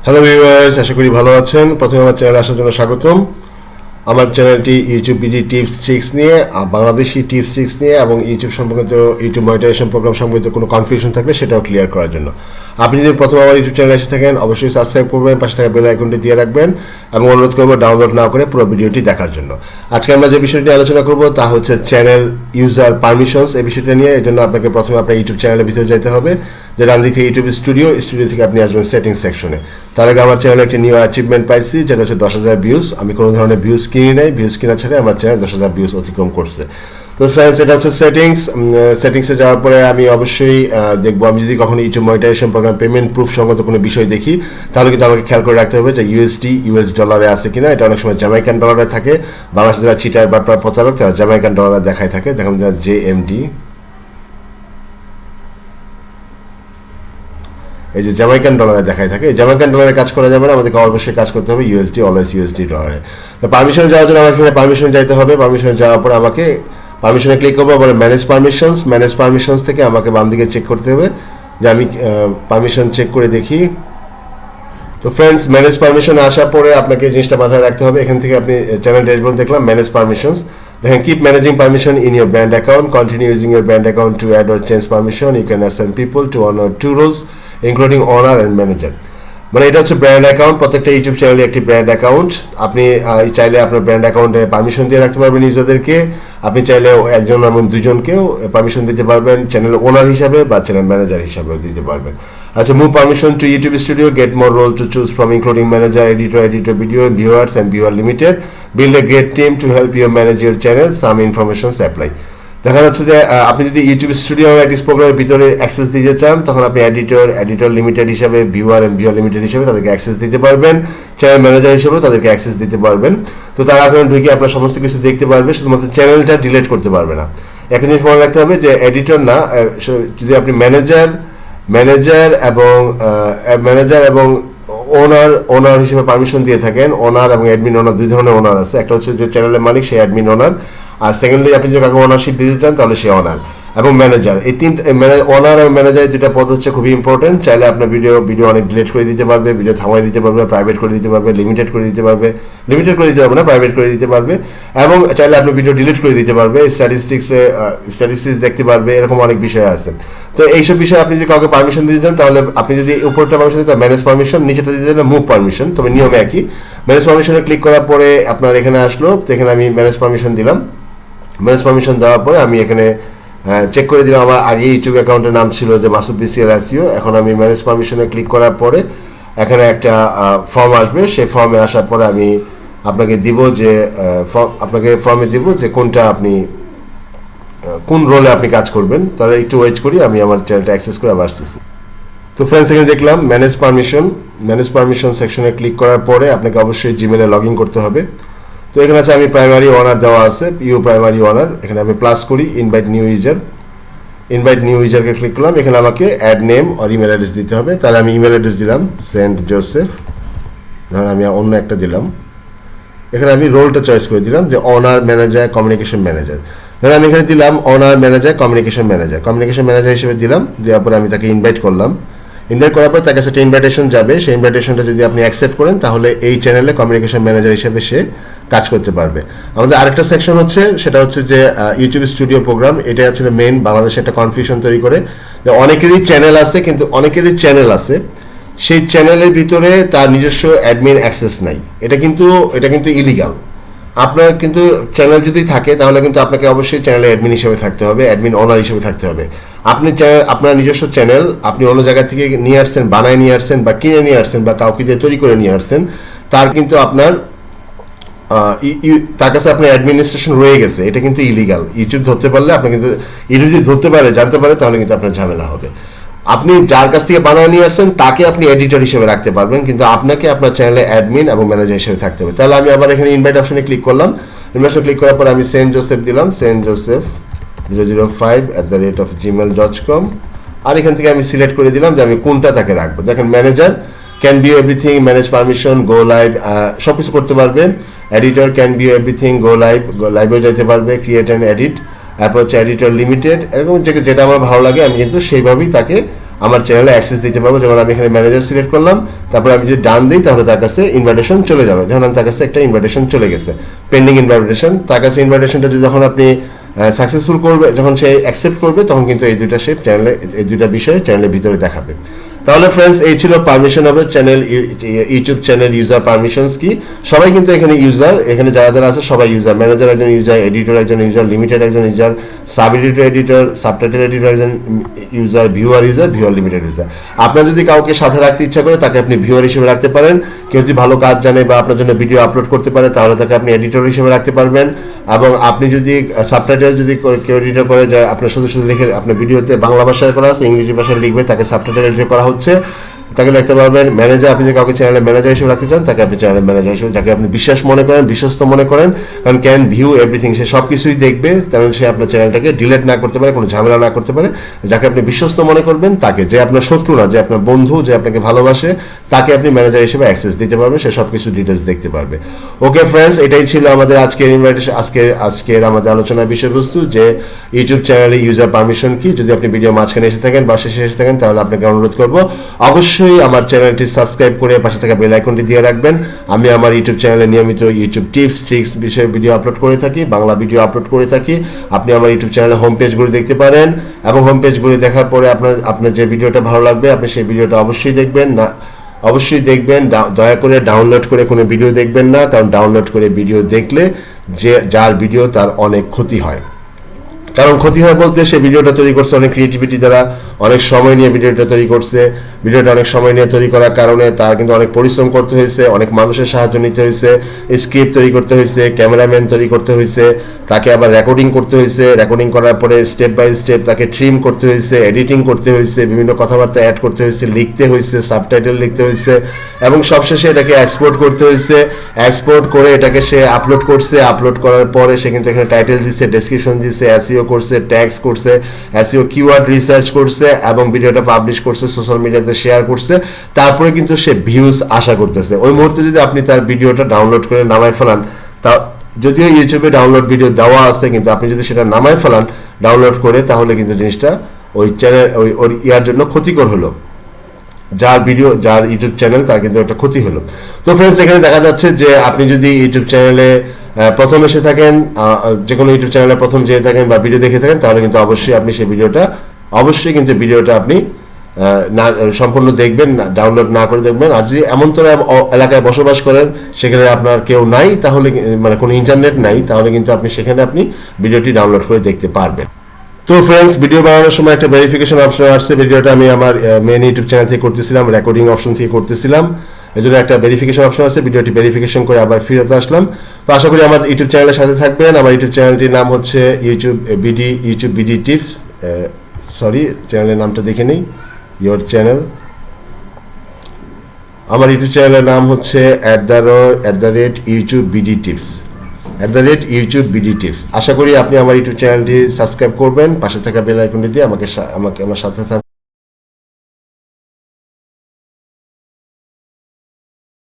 Hello viewers, আশা করি ভালো আছেন। প্রথমে আমার চ্যানেলে আসার জন্য স্বাগতম। আমার চ্যানেলটি ইউটিউব ভিডিও টিপস ট্রিক্স নিয়ে, বাংলাদেশি টিপস ট্রিক্স নিয়ে এবং ইউটিউব সম্পর্কিত ইউটিউব মনিটাইজেশন প্রোগ্রাম সম্পর্কিত কোনো কনফিউশন থাকলে সেটাও ক্লিয়ার করার জন্য। আপনি যদি প্রথম আমার ইউটিউব চ্যানেলে এসে থাকেন, অবশ্যই সাবস্ক্রাইব করবেন, পাশে থাকা বেল আইকনটি দিয়ে রাখবেন এবং অনুরোধ করবো ডাউনলোড না করে পুরো ভিডিওটি দেখার জন্য। আজকে আমরা যে বিষয়টি আলোচনা করব তা হচ্ছে চ্যানেল ইউজার পারমিশনস। এই বিষয়টা নিয়ে এই জন্য আপনাকে প্রথমে আপনার ইউটিউব চ্যানেলের ভিতরে যেতে হবে। যে ডান দিক থেকে ইউটিউব স্টুডিও থেকে আপনি আসবেন সেটিং সেকশনে। তার আগে আমার চ্যানেলে একটি নিউ অ্যাচিভমেন্ট পাইছি, যেটা হচ্ছে 10,000 ভিউজ। আমি কোনো ধরনের ভিউজ কিনি নাই, ভিউজ কিনা ছাড়া আমার চ্যানেল 10,000 ভিউজ অতিক্রম করছে। তো ফ্রেন্ডস, এটা হচ্ছে সেটিংসে যাওয়ার পরে আমি অবশ্যই দেখবো, আমি যদি কখনো YouTube monetization program payment proof সংক্রান্ত কোনো বিষয় দেখি, তাহলে কিন্তু আমাকে খেয়াল করে রাখতে হবে যে ইউএস ডলারে আছে কিনা। এটা অনেক সময় জ্যামাইকান ডলারে থাকে। বাংলাদেশে যারা চিটার বা প্রতারক তারা জ্যামাইকান ডলারে দেখায় থাকে। দেখুন JMD, এই যে জ্যামাইকান ডলারে দেখায় থাকে। জ্যামাইকান ডলারে কাজ করা যাবে না, আমাদেরকে অবশ্যই কাজ করতে হবে অলওয়েজ ইউএসডি ডলারে। তো পারমিশনে যাওয়ার জন্য আমাকে এখানে পারমিশনে যাইতে হবে। পারমিশনে যাওয়ার পর আমাকে পারমিশনে ক্লিক করবো, আবার ম্যানেজ পারমিশনস থেকে আমাকে বাম দিকে চেক করতে হবে যে আমি পারমিশন চেক করে দেখি। তো ফ্রেন্ডস, ম্যানেজ পারমিশনে আসার পরে আপনাকে জিনিসটা মাথায় রাখতে হবে। এখান থেকে আপনি চ্যানেল ড্যাশবোর্ড দেখলাম, ম্যানেজ পারমিশনস। দেখেন, keep managing permission in your brand account, continue using your brand account to add or change permission, you can assign people to owner 2 roles including owner and manager. মানে এটা হচ্ছে brand account. প্রত্যেকটা YouTube চ্যানেলে একটি brand account. আপনি চাইলে আপনার brand অ্যাকাউন্টে পারমিশন দিয়ে রাখতে পারবেন ইউজারদেরকে। আপনি চাইলে একজন এবং দুজনকেও পারমিশন দিতে পারবেন, চ্যানেল ওনার হিসাবে বা চ্যানেল ম্যানেজার হিসাবেও দিতে পারবেন। আচ্ছা, move permission to YouTube studio, get more role to choose from including manager, editor video, viewers and viewer limited, build a great team to help you manage your channel, some informations apply. দেখা যাচ্ছে যে আপনি যদি YouTube studio অ্যাডিস প্রোগ্রামের ভিতরে access দিতে চান, তখন আপনি এডিটর লিমিটেড হিসাবে, ভিউয়ার লিমিটেড হিসাবে তাদেরকে অ্যাক্সেস দিতে পারবেন। চ্যানেল ম্যানেজার হিসেবেও তাদেরকে অ্যাক্সেস দিতে পারবেন। তো তারা এখন ঢুকে আপনার সমস্ত কিছু দেখতে পারবে, শুধুমাত্র চ্যানেলটা ডিলিট করতে পারবে না। একটা জিনিস মনে রাখতে হবে যে এডিটর না, যদি আপনি ম্যানেজার এবং ওনার হিসেবে পারমিশন দিয়ে থাকেন। ওনার এবং অ্যাডমিন ওনার, দুই ধরনের ওনার আছে। একটা হচ্ছে যে চ্যানেলের মালিক, সে অ্যাডমিন ওনার। আর সেকেন্ডলি আপনি যদি কাউকে ওনারশিপ দিতে চান তাহলে সে ওনার এবং ম্যানেজার। এই ওনার এবং ম্যানেজার দুটা পদ হচ্ছে খুবই ইম্পর্টেন্ট। চাইলে আপনার ভিডিও অনেক ডিলিট করে দিতে পারবে, ভিডিও থামাই দিতে পারবে, প্রাইভেট করে দিতে পারবে, লিমিটেড করে দিতে পারবে না, প্রাইভেট করে দিতে পারবে। এবং চাইলে আপনি ভিডিও ডিলিট করে দিতে পারবে, স্ট্যাটিস্টিক্স দেখতে পারবে। এরকম অনেক বিষয় আছে। তো এইসব বিষয়ে আপনি যদি কাউকে পারমিশন দিতে চান, তাহলে আপনি যদি উপরটা পারমিশন দিতে ম্যানেজ পারমিশন, নিচেটা দিতে চান মুভ পারমিশন, তবে নিয়মে একই। ম্যানেজ পারমিশনে ক্লিক করার পরে আপনার এখানে আসলো। তো এখানে আমি ম্যানেজ পারমিশন দিলাম। ম্যানেজ পারমিশন দেওয়ার পরে আমি এখানে চেক করে দিলাম। আমার আগে ইউটিউব অ্যাকাউন্টের নাম ছিল যে মাসুদ বিসিএল এসইও। এখন আমি ম্যানেজ পারমিশনে ক্লিক করার পরে এখানে একটা ফর্ম আসবে। সেই ফর্মে আসার পরে আমি আপনাকে ফর্মে দিব যে কোনটা আপনি কোন রোলে আপনি কাজ করবেন। তাহলে একটু ওয়েট করি, আমি আমার চ্যানেলটা অ্যাক্সেস করে আবার আসতেছি। তো ফ্রেন্ডস, এখানে দেখলাম ম্যানেজ পারমিশন সেকশনে ক্লিক করার পরে আপনাকে অবশ্যই জিমেলে লগ ইন করতে হবে। তো এখানে আছে আমি প্রাইমারি ওনার দেওয়া আছে, প্রাইমারি ওনার। এখানে আমি প্লাস করি, ইনভাইট নিউ ইউজারকে ক্লিক করলাম। এখানে আমাকে অ্যাড নেম আর ইমেল অ্যাড্রেস দিতে হবে। তাহলে আমি ইমেল অ্যাড্রেস দিলাম সেন্ট জোসেফ, ধরুন আমি অন্য একটা দিলাম। এখানে আমি রোলটা চয়েস করে দিলাম যে অনার ম্যানেজার কমিউনিকেশন ম্যানেজার। ধরুন আমি এখানে দিলাম অনার ম্যানেজার কমিউনিকেশন ম্যানেজার হিসেবে দিলাম। দেওয়ার পরে আমি তাকে ইনভাইট করলাম। ইনভাইট করার পর তার কাছে একটা ইনভাইটেশন যাবে। সেই ইনভাইটেশনটা যদি আপনি অ্যাকসেপ্ট করেন, তাহলে এই চ্যানেলে কমিউনিকেশন ম্যানেজার হিসেবে সে কাজ করতে পারবে। আমাদের আরেকটা সেকশন হচ্ছে, সেটা হচ্ছে যে ইউটিউব স্টুডিও প্রোগ্রাম। এটা হচ্ছে মেইন বাংলাদেশে একটা কনফিউশন তৈরি করে যে অনেকেরই চ্যানেল আছে, সেই চ্যানেলের ভিতরে তার নিজস্ব অ্যাডমিন অ্যাক্সেস নাই। এটা কিন্তু ইলিগাল। আপনার কিন্তু চ্যানেল যদি থাকে, তাহলে কিন্তু আপনাকে অবশ্যই চ্যানেলে অ্যাডমিন হিসেবে থাকতে হবে, অ্যাডমিন ওনার হিসেবে থাকতে হবে। আপনার নিজস্ব চ্যানেল আপনি অন্য জায়গা থেকে নিয়ে আসছেন, বানায় নিয়ে আসছেন বা কিনে নিয়ে আসছেন বা কাউকে দিয়ে তৈরি করে নিয়ে আসছেন, তার কিন্তু তার কাছে আপনার অ্যাডমিনিস্ট্রেশন রয়ে গেছে। এটা কিন্তু ইলিগাল। ইউটিউব ধরতে পারলে আপনি কিন্তু, ইউটিউব যদি জানতে পারে, তাহলে কিন্তু আপনার ঝামেলা হবে। আপনি যার কাছ থেকে বানায় নিয়ে আসছেন তাকে আপনি এডিটর হিসেবে রাখতে পারবেন, কিন্তু আপনাকে আপনার চ্যানেলে অ্যাডমিন এবং ম্যানেজার হিসেবে থাকতে হবে। তাহলে আমি আবার এখানে ইনভাইট অপশনে ক্লিক করলাম। ইনভাইট ক্লিক করার পর আমি সেন্ট জোসেফ দিলাম, senjoseph005@gmail.com। আর এখান থেকে আমি সিলেক্ট করে দিলাম যে আমি কোনটা তাকে রাখবো। দেখেন, manager can be everything, manage permission, go live, সব কিছু করতে পারবে। এডিটর ক্যান বি এভরিথিং, গো লাইভেও যেতে পারবে, ক্রিয়েট অ্যান্ড এডিট। তারপর হচ্ছে এডিটর লিমিটেড। এরকম যেটা আমার ভালো লাগে আমি কিন্তু সেইভাবেই তাকে আমার চ্যানেলে অ্যাক্সেস দিতে পারবো। যেমন আমি এখানে ম্যানেজার সিলেক্ট করলাম, তারপর আমি যদি ডান দিই তাহলে তার কাছে ইনভাইটেশন চলে যাবে। যখন তার কাছে একটা ইনভাইটেশন চলে গেছে, পেন্ডিং ইনভাইটেশন, তার কাছে ইনভাইটেশনটা যখন আপনি সাকসেসফুল করবে, যখন সে অ্যাকসেপ্ট করবে, তখন কিন্তু এই দুইটা শেপ চ্যানেলে, এই দুইটা বিষয় চ্যানেলের ভিতরে দেখাবে। তাহলে ফ্রেন্ডস, এই ছিল পারমিশন হবে channel, YouTube channel user permissions কি। সবাই কিন্তু এখানে ইউজার, এখানে যারা যারা আছে সবাই ইউজার। ম্যানেজার একজন ইউজার, এডিটর একজন ইউজার, লিমিটেড একজন user, sub editor, subtitle editor একজন ইউজার, ভিউয়ার লিমিটেড ইউজার। আপনার যদি কাউকে সাথে রাখতে ইচ্ছা করে তাকে আপনি ভিউয়ার হিসেবে রাখতে পারেন। কেউ যদি ভালো কাজ জানে বা আপনার জন্য ভিডিও আপলোড করতে পারে তাহলে তাকে আপনি এডিটর হিসেবে রাখতে পারবেন। এবং আপনি যদি সাবটাইটেল যদি কেউ এডিটর করে, যে আপনার শুধু শুধু লিখে আপনার ভিডিওতে বাংলা ভাষায় করা আছে, ইংরেজি ভাষায় লিখবে, তাকে সাবটাইটেল এডিটর করা হচ্ছে, তাকে লিখতে পারবেন। ম্যানেজার, আপনি যদি কাউকে চ্যানেলের ম্যানেজার হিসেবে রাখতে চান তাকে আপনি চ্যানেলের ম্যানেজার হিসেবে, যাকে আপনি বিশ্বাস মনে করেন, বিশ্বস্ত মনে করেন, কারণ ক্যান ভিউ এভরিথিং, সে সব কিছুই দেখবে, কারণ সে আপনার চ্যানেলটাকে ডিলেট না করতে পারে, কোনো ঝামেলা না করতে পারে। যাকে আপনি বিশ্বস্ত মনে করবেন তাকে, যে আপনার শত্রু না, যে আপনার বন্ধু, যে আপনাকে ভালোবাসে, তাকে আপনি ম্যানেজার হিসেবে অ্যাক্সেস দিতে পারবেন, সে সব কিছু ডিটেলস দেখতে পারবে। ওকে ফ্রেন্ডস, এটাই ছিল আমাদের আজকের ইনভাইটেশন, আজকের আমাদের আলোচনার বিষয়বস্তু, যে ইউটিউব চ্যানেলে ইউজার পারমিশন কি। যদি আপনি ভিডিও মাঝখানে এসে থাকেন বা শেষে এসে থাকেন তাহলে আপনাকে অনুরোধ করবো অবশ্যই আমার চ্যানেলটি সাবস্ক্রাইব করে পাশে থাকা বেল আইকনটি দিয়ে রাখবেন। আমি আমার ইউটিউব চ্যানেলে নিয়মিত ইউটিউব টিপস ট্রিক্স বিষয়ে ভিডিও আপলোড করে থাকি, বাংলা ভিডিও আপলোড করে থাকি। আপনি আমার ইউটিউব চ্যানেলে হোম পেজগুলো দেখতে পারেন, এবং হোম পেজগুলো দেখার পরে আপনার যে ভিডিওটা ভালো লাগবে আপনি সেই ভিডিওটা অবশ্যই দেখবেন। দয়া করে ডাউনলোড করে কোনো ভিডিও দেখবেন না, কারণ ডাউনলোড করে ভিডিও দেখলে যার ভিডিও তার অনেক ক্ষতি হয়। কারণ ক্ষতি হয় বলতে, সে ভিডিওটা তৈরি করছে অনেক ক্রিয়েটিভিটি দ্বারা, অনেক সময় নিয়ে ভিডিওটা তৈরি করছে। ভিডিওটা অনেক সময় নিয়ে তৈরি করার কারণে তার কিন্তু অনেক পরিশ্রম করতে হয়েছে, অনেক মানুষের সাহায্য নিতে হয়েছে, স্ক্রিপ্ট তৈরি করতে হয়েছে, ক্যামেরাম্যান তৈরি করতে হয়েছে, তাকে আবার রেকর্ডিং করতে হয়েছে, রেকর্ডিং করার পরে স্টেপ বাই স্টেপ তাকে ট্রিম করতে হয়েছে, এডিটিং করতে হয়েছে, বিভিন্ন কথাবার্তা অ্যাড করতে হয়েছে, লিখতে হয়েছে, সাবটাইটেল লিখতে হয়েছে, এবং সবশেষে এটাকে এক্সপোর্ট করতে হয়েছে। এক্সপোর্ট করে এটাকে সে আপলোড করছে। আপলোড করার পরে সে কিন্তু এখানে টাইটেল দিচ্ছে, ডেসক্রিপশন দিচ্ছে, এসইও করছে, ট্যাগস করছে, এসইও কিওয়ার্ড রিসার্চ করছে, এবং ভিডিওটা পাবলিশ করছে, সোশ্যাল মিডিয়াতে শেয়ার করছে। তারপরে কিন্তু সে ভিউজ আশা করতেছে। ওই মুহূর্তে যদি আপনি তার ভিডিওটা ডাউনলোড করে নামায় ফেলান, তা যদিও ইউটিউবে ডাউনলোড ভিডিও দেওয়া আছে, কিন্তু আপনি যদি সেটা নামায় ফেলান ডাউনলোড করে, তাহলে কিন্তু জিনিসটা ওই চ্যানেল ওই ইয়ার জন্য ক্ষতিকর হলো। যার ইউটিউব চ্যানেল তার কিন্তু একটা ক্ষতি হলো। তো ফ্রেন্ডস, এখানে দেখা যাচ্ছে যে আপনি যদি ইউটিউব চ্যানেলে প্রথম এসে থাকেন, যে কোনো ইউটিউব চ্যানেলে প্রথম যেয়ে থাকেন বা ভিডিও দেখে থাকেন, তাহলে কিন্তু অবশ্যই আপনি সেই ভিডিওটা আপনি না সম্পূর্ণ দেখবেন, ডাউনলোড না করে দেখবেন। আর যদি এমন তো এলাকায় বসবাস করেন সেখানে আপনার কেউ নাই, তাহলে মানে কোনো ইন্টারনেট নাই, তাহলে কিন্তু আপনি সেখানে ভিডিওটি ডাউনলোড করে দেখতে পারবেন। তো ফ্রেন্ডস, ভিডিও বানানোর সময় একটা ভেরিফিকেশন অপশন আসছে। ভিডিওটা আমি আমার মেন ইউটিউব চ্যানেল থেকে করতেছিলাম, রেকর্ডিং অপশন থেকে করতেছিলাম, এই জন্য একটা ভেরিফিকেশন অপশন আছে। ভিডিওটি ভেরিফিকেশন করে আবার ফিরতে আসলাম। তো আশা করি আমার ইউটিউব চ্যানেলের সাথে থাকবেন। আমার ইউটিউব চ্যানেলটির নাম হচ্ছে ইউটিউব বিডি টিপস। চ্যানেলের নামটা দেখে নেই, ইয়োর চ্যানেল। আমার ইউটিউব চ্যানেলের নাম হচ্ছে @YouTube BD tips. YouTube BD tips. আশা করি আপনি আমার ইউটিউব চ্যানেলটি সাবস্ক্রাইব করবেন, পাশে থাকা বেল আইকনটি দিয়ে আমার সাথে থাকবেন।